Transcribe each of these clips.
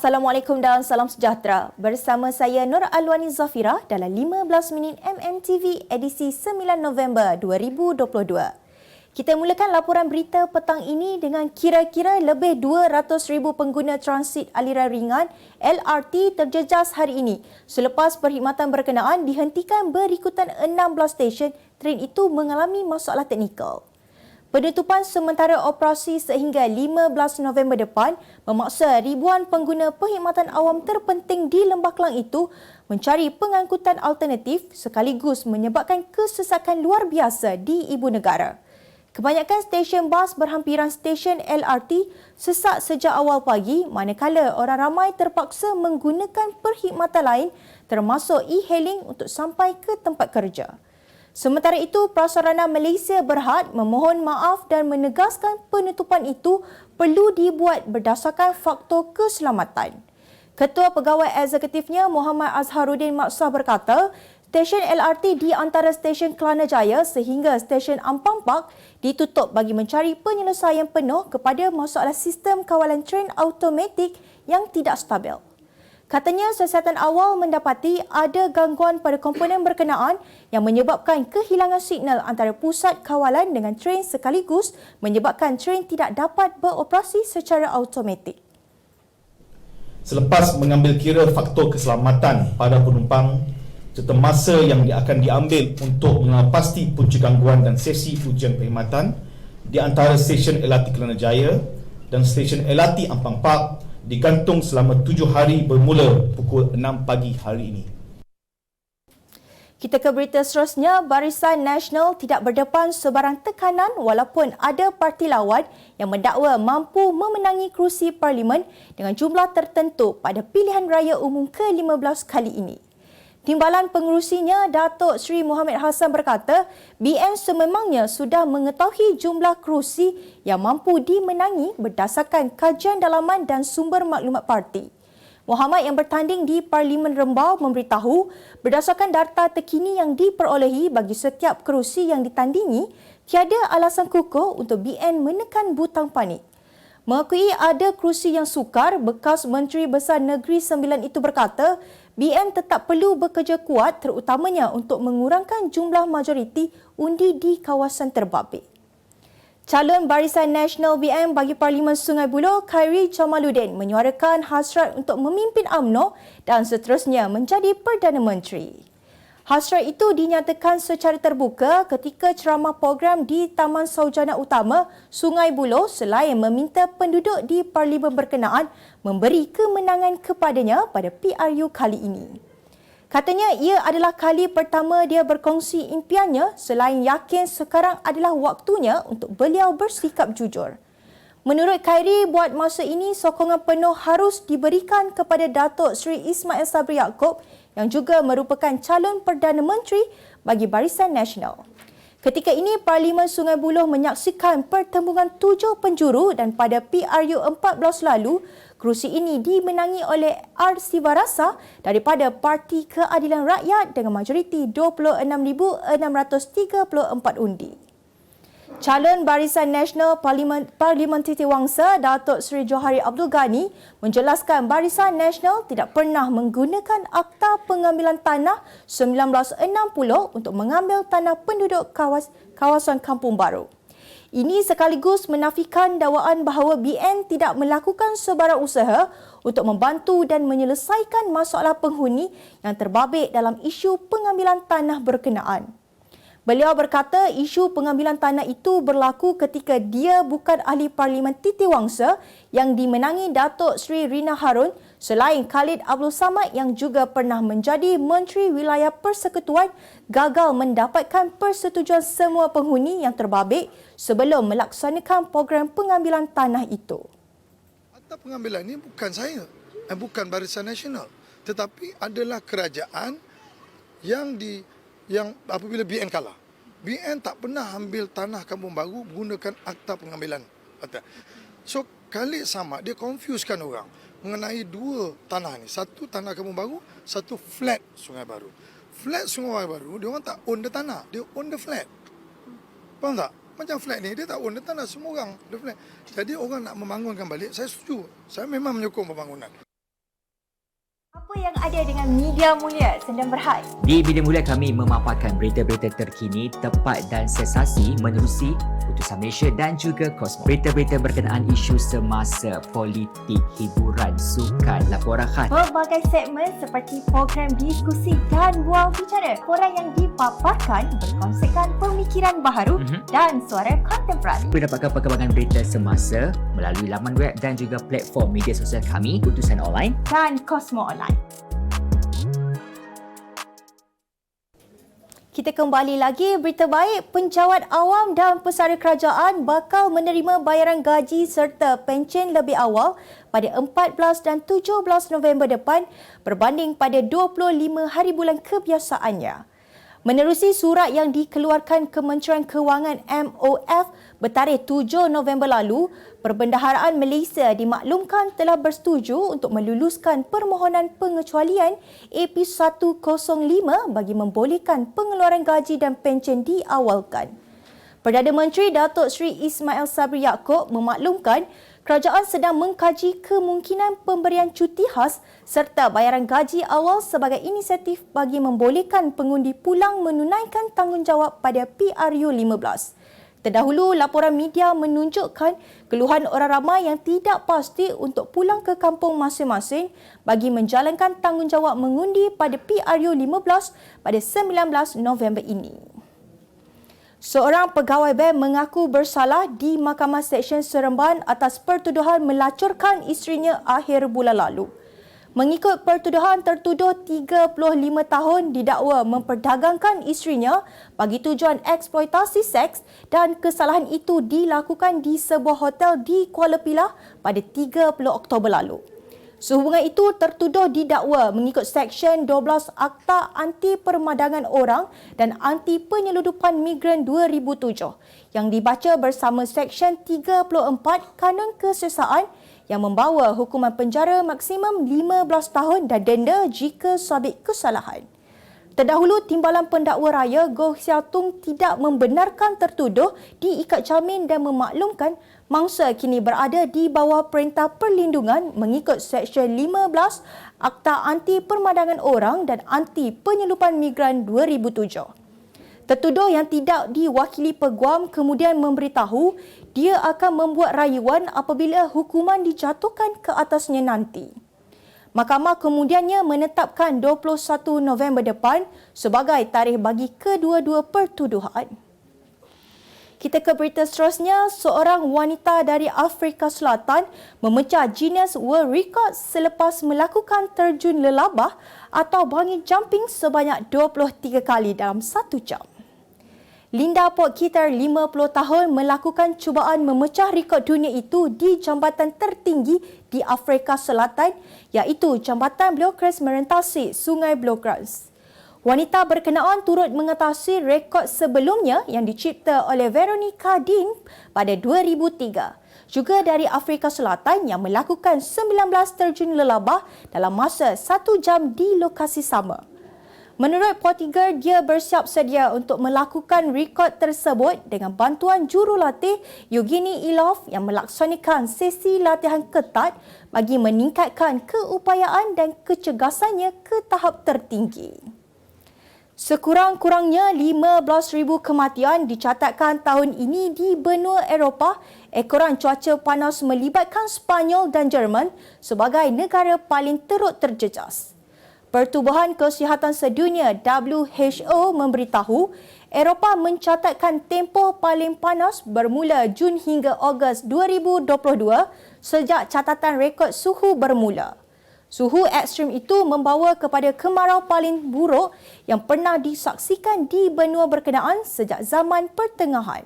Assalamualaikum dan salam sejahtera. Bersama saya Nur Alwani Zafira dalam 15 minit MMTV edisi 9 November 2022. Kita mulakan laporan berita petang ini dengan kira-kira lebih 200,000 pengguna transit aliran ringan LRT terjejas hari ini selepas perkhidmatan berkenaan dihentikan berikutan 16 stesen tren itu mengalami masalah teknikal. Penutupan sementara operasi sehingga 15 November depan memaksa ribuan pengguna perkhidmatan awam terpenting di Lembah Kelang itu mencari pengangkutan alternatif sekaligus menyebabkan kesesakan luar biasa di ibu negara. Kebanyakan stesen bas berhampiran stesen LRT sesak sejak awal pagi manakala orang ramai terpaksa menggunakan perkhidmatan lain termasuk e-hailing untuk sampai ke tempat kerja. Sementara itu, Prasarana Malaysia Berhad memohon maaf dan menegaskan penutupan itu perlu dibuat berdasarkan faktor keselamatan. Ketua Pegawai Eksekutifnya Muhammad Azharuddin Maksah berkata, stesen LRT di antara stesen Kelana Jaya sehingga stesen Ampang Park ditutup bagi mencari penyelesaian penuh kepada masalah sistem kawalan tren automatik yang tidak stabil. Katanya siasatan awal mendapati ada gangguan pada komponen berkenaan yang menyebabkan kehilangan signal antara pusat kawalan dengan tren sekaligus menyebabkan tren tidak dapat beroperasi secara automatik. Selepas mengambil kira faktor keselamatan pada penumpang serta masa yang akan diambil untuk mengenalpasti punca gangguan dan sesi ujian perkhidmatan di antara stesen LRT Kelana Jaya dan stesen LRT Ampang Park digantung selama 7 hari bermula pukul 6 pagi hari ini. Kita ke berita seterusnya, Barisan Nasional tidak berdepan sebarang tekanan walaupun ada parti lawan yang mendakwa mampu memenangi kerusi parlimen dengan jumlah tertentu pada pilihan raya umum ke-15 kali ini. Timbalan pengerusinya, Datuk Seri Mohamed Hassan berkata, BN sememangnya sudah mengetahui jumlah kerusi yang mampu dimenangi berdasarkan kajian dalaman dan sumber maklumat parti. Mohamed yang bertanding di Parlimen Rembau memberitahu, berdasarkan data terkini yang diperolehi bagi setiap kerusi yang ditandingi, tiada alasan kukuh untuk BN menekan butang panik. Mengakui ada kerusi yang sukar, bekas Menteri Besar Negeri Sembilan itu berkata, BN tetap perlu bekerja kuat terutamanya untuk mengurangkan jumlah majoriti undi di kawasan terbabit. Calon Barisan Nasional BN bagi Parlimen Sungai Buloh, Khairi Jamaluddin menyuarakan hasrat untuk memimpin UMNO dan seterusnya menjadi Perdana Menteri. Hasrat itu dinyatakan secara terbuka ketika ceramah program di Taman Saujana Utama Sungai Buloh selain meminta penduduk di Parlimen berkenaan memberi kemenangan kepadanya pada PRU kali ini. Katanya ia adalah kali pertama dia berkongsi impiannya selain yakin sekarang adalah waktunya untuk beliau bersikap jujur. Menurut Khairi, buat masa ini sokongan penuh harus diberikan kepada Datuk Seri Ismail Sabri Yaakob yang juga merupakan calon Perdana Menteri bagi Barisan Nasional. Ketika ini, Parlimen Sungai Buloh menyaksikan pertembungan 7 penjuru dan pada PRU 14 lalu, kerusi ini dimenangi oleh R. Sivarasa daripada Parti Keadilan Rakyat dengan majoriti 26,634 undi. Calon Barisan Nasional Parlimen Titiwangsa, Datuk Seri Johari Abdul Ghani menjelaskan Barisan Nasional tidak pernah menggunakan Akta Pengambilan Tanah 1960 untuk mengambil tanah penduduk kawasan Kampung Baru. Ini sekaligus menafikan dakwaan bahawa BN tidak melakukan sebarang usaha untuk membantu dan menyelesaikan masalah penghuni yang terbabit dalam isu pengambilan tanah berkenaan. Beliau berkata isu pengambilan tanah itu berlaku ketika dia bukan ahli Parlimen Titiwangsa yang dimenangi Datuk Seri Rina Harun selain Khalid Abdul Samad yang juga pernah menjadi Menteri Wilayah Persekutuan gagal mendapatkan persetujuan semua penghuni yang terbabit sebelum melaksanakan program pengambilan tanah itu. Akta pengambilan ini bukan saya, bukan Barisan Nasional, tetapi adalah kerajaan yang apabila BN kalah. BN tak pernah ambil tanah Kampung Baru menggunakan akta pengambilan. So, Khalid Samad dia confusekan orang mengenai dua tanah ni. Satu tanah Kampung Baru, satu flat Sungai Baru. Flat Sungai Baru, dia orang tak own the tanah, dia own the flat. Faham tak? Macam flat ni, dia tak own the tanah, semua orang the flat. Jadi orang nak membangunkan balik, saya setuju. Saya memang menyokong pembangunan. Apa yang ada dengan Media Mulia Sendang Berhad? Di Media Mulia kami memaparkan berita-berita terkini, tepat dan sensasi menerusi putusan Malaysia dan juga kosmos. Berita-berita berkenaan isu semasa, politik, hiburan, sukan, laporan khas. Pelbagai segmen seperti program diskusi dan bual bicara. Orang yang dipaparkan berkongsikan pemikiran baharu dan suara kontemporari. Mendapatkan perkembangan berita semasa melalui laman web dan juga platform media sosial kami, Putusan Online Dan Kosmo Online. Kita kembali lagi, berita baik, penjawat awam dan pesara kerajaan bakal menerima bayaran gaji serta pencen lebih awal pada 14 dan 17 November depan berbanding pada 25 hari bulan kebiasaannya. Menerusi surat yang dikeluarkan Kementerian Kewangan MOF bertarikh 7 November lalu, Perbendaharaan Malaysia dimaklumkan telah bersetuju untuk meluluskan permohonan pengecualian AP105 bagi membolehkan pengeluaran gaji dan pencen diawalkan. Perdana Menteri Datuk Seri Ismail Sabri Yaakob memaklumkan kerajaan sedang mengkaji kemungkinan pemberian cuti khas serta bayaran gaji awal sebagai inisiatif bagi membolehkan pengundi pulang menunaikan tanggungjawab pada PRU15. Terdahulu, laporan media menunjukkan keluhan orang ramai yang tidak pasti untuk pulang ke kampung masing-masing bagi menjalankan tanggungjawab mengundi pada PRU15 pada 19 November ini. Seorang pegawai bank mengaku bersalah di Mahkamah Seksyen Seremban atas pertuduhan melacurkan isterinya akhir bulan lalu. Mengikut pertuduhan, tertuduh 35 tahun didakwa memperdagangkan isterinya bagi tujuan eksploitasi seks dan kesalahan itu dilakukan di sebuah hotel di Kuala Pilah pada 30 Oktober lalu. Sehubungan itu, tertuduh didakwa mengikut Seksyen 12 Akta Anti Permadangan Orang dan Anti Penyeludupan Migran 2007 yang dibaca bersama Seksyen 34 Kanun Kesesaan yang membawa hukuman penjara maksimum 15 tahun dan denda jika sabit kesalahan. Terdahulu, Timbalan Pendakwa Raya Goh Sia Tung tidak membenarkan tertuduh diikat jamin dan memaklumkan mangsa kini berada di bawah perintah perlindungan mengikut Seksyen 15 Akta Anti Permadangan Orang dan Anti Penyeludupan Migran 2007. Tertuduh yang tidak diwakili peguam kemudian memberitahu dia akan membuat rayuan apabila hukuman dijatuhkan ke atasnya nanti. Mahkamah kemudiannya menetapkan 21 November depan sebagai tarikh bagi kedua-dua pertuduhan. Kita ke berita seterusnya, seorang wanita dari Afrika Selatan memecah Guinness World Record selepas melakukan terjun lelabah atau bungee jumping sebanyak 23 kali dalam 1 jam. Linda Potgieter, 50 tahun, melakukan cubaan memecah rekod dunia itu di jambatan tertinggi di Afrika Selatan iaitu Jambatan Blokras merentasi Sungai Blokras. Wanita berkenaan turut mengatasi rekod sebelumnya yang dicipta oleh Veronica Dean pada 2003. Juga dari Afrika Selatan yang melakukan 19 terjun lelabah dalam masa 1 jam di lokasi sama. Menurut Potgieter, dia bersiap sedia untuk melakukan rekod tersebut dengan bantuan jurulatih Yevgeny Ilov yang melaksanakan sesi latihan ketat bagi meningkatkan keupayaan dan kecergasannya ke tahap tertinggi. Sekurang-kurangnya 15,000 kematian dicatatkan tahun ini di benua Eropah ekoran cuaca panas melibatkan Sepanyol dan Jerman sebagai negara paling teruk terjejas. Pertubuhan Kesihatan Sedunia WHO memberitahu Eropah mencatatkan tempoh paling panas bermula Jun hingga Ogos 2022 sejak catatan rekod suhu bermula. Suhu ekstrim itu membawa kepada kemarau paling buruk yang pernah disaksikan di benua berkenaan sejak zaman pertengahan.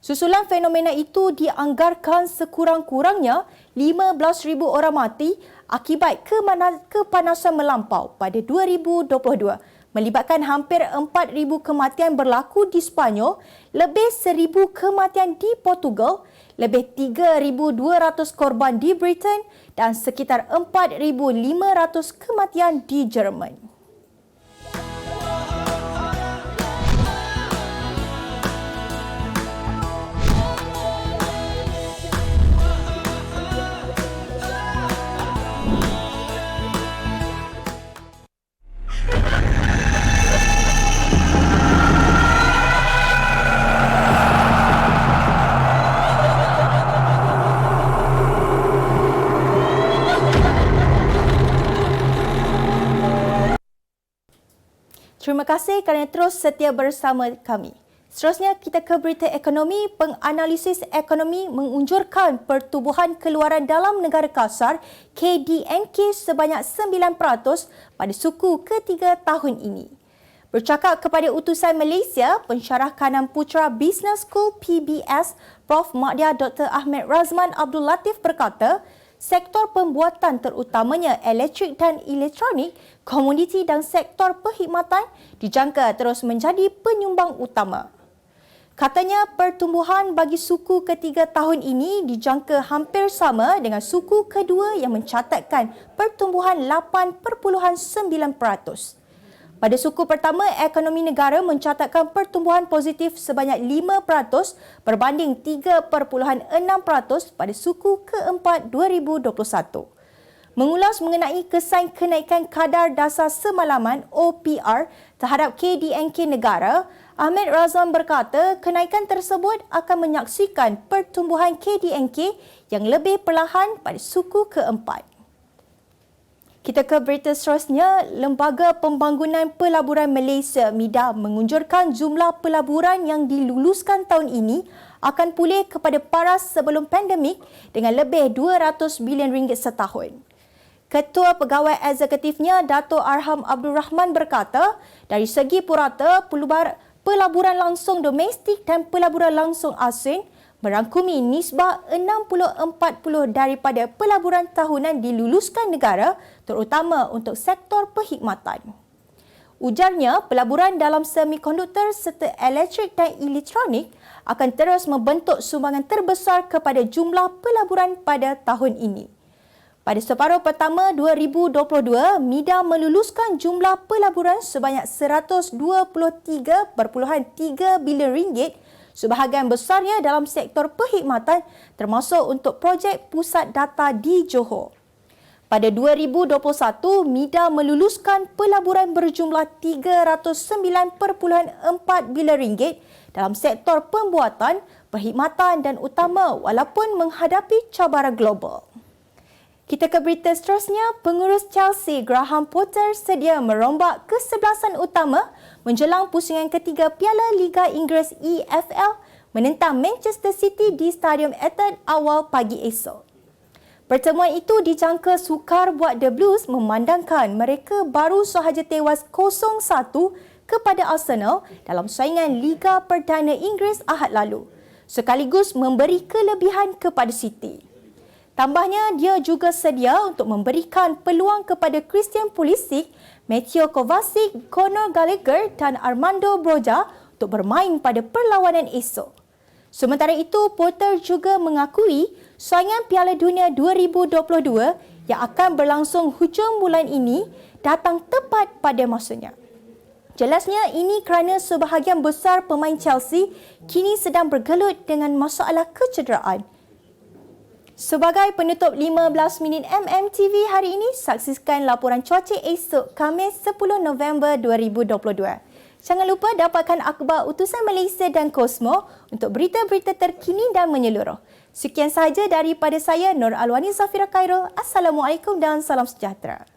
Susulan fenomena itu dianggarkan sekurang-kurangnya 15,000 orang mati akibat kepanasan melampau pada 2022, melibatkan hampir 4,000 kematian berlaku di Sepanyol, lebih 1,000 kematian di Portugal, lebih 3,200 korban di Britain dan sekitar 4,500 kematian di Jerman. Terima kasih kerana terus setia bersama kami. Seterusnya kita ke berita ekonomi. Penganalisis ekonomi mengunjurkan pertumbuhan keluaran dalam negara kasar KDNK sebanyak 9% pada suku ketiga tahun ini. Bercakap kepada utusan Malaysia, pensyarah kanan Putra Business School PBS, Prof. Madya Dr. Ahmed Razman Abdul Latif berkata, sektor pembuatan terutamanya elektrik dan elektronik, komoditi dan sektor perkhidmatan dijangka terus menjadi penyumbang utama. Katanya pertumbuhan bagi suku ketiga tahun ini dijangka hampir sama dengan suku kedua yang mencatatkan pertumbuhan 8.9%. Pada suku pertama, ekonomi negara mencatatkan pertumbuhan positif sebanyak 5% berbanding 3.6% pada suku keempat 2021. Mengulas mengenai kesan kenaikan kadar dasar semalaman OPR terhadap KDNK negara, Ahmed Razman berkata kenaikan tersebut akan menyaksikan pertumbuhan KDNK yang lebih perlahan pada suku keempat. Kita ke berita seterusnya. Lembaga Pembangunan Pelaburan Malaysia MIDA mengunjurkan jumlah pelaburan yang diluluskan tahun ini akan pulih kepada paras sebelum pandemik dengan lebih 200 bilion ringgit setahun. Ketua Pegawai Eksekutifnya Dato' Arham Abdul Rahman berkata, dari segi purata, pelaburan langsung domestik dan pelaburan langsung asing merangkumi nisbah 60-40 daripada pelaburan tahunan diluluskan negara, terutama untuk sektor perkhidmatan. Ujarnya, pelaburan dalam semikonduktor serta elektrik dan elektronik akan terus membentuk sumbangan terbesar kepada jumlah pelaburan pada tahun ini. Pada separuh pertama 2022, MIDA meluluskan jumlah pelaburan sebanyak 123.3 bilion ringgit, sebahagian besarnya dalam sektor perkhidmatan termasuk untuk projek pusat data di Johor. Pada 2021, MIDA meluluskan pelaburan berjumlah 309.4 bilion ringgit dalam sektor pembuatan, perkhidmatan dan utama walaupun menghadapi cabaran global. Kita ke berita seterusnya. Pengurus Chelsea Graham Potter sedia merombak kesebelasan utama menjelang pusingan ketiga Piala Liga Inggeris EFL menentang Manchester City di Stadium Etihad awal pagi esok. Pertemuan itu dijangka sukar buat The Blues memandangkan mereka baru sahaja tewas 0-1 kepada Arsenal dalam saingan Liga Perdana Inggeris Ahad lalu, sekaligus memberi kelebihan kepada City. Tambahnya, dia juga sedia untuk memberikan peluang kepada Christian Pulisic, Mateo Kovacic, Conor Gallagher dan Armando Broja untuk bermain pada perlawanan esok. Sementara itu, Potter juga mengakui saingan Piala Dunia 2022 yang akan berlangsung hujung bulan ini datang tepat pada masanya. Jelasnya ini kerana sebahagian besar pemain Chelsea kini sedang bergelut dengan masalah kecederaan. Sebagai penutup 15 minit MMTV hari ini, saksikan laporan cuaca esok Khamis 10 November 2022. Jangan lupa dapatkan akhbar utusan Malaysia dan Kosmo untuk berita-berita terkini dan menyeluruh. Sekian sahaja daripada saya, Nur Alwani Zafira Khairul. Assalamualaikum dan salam sejahtera.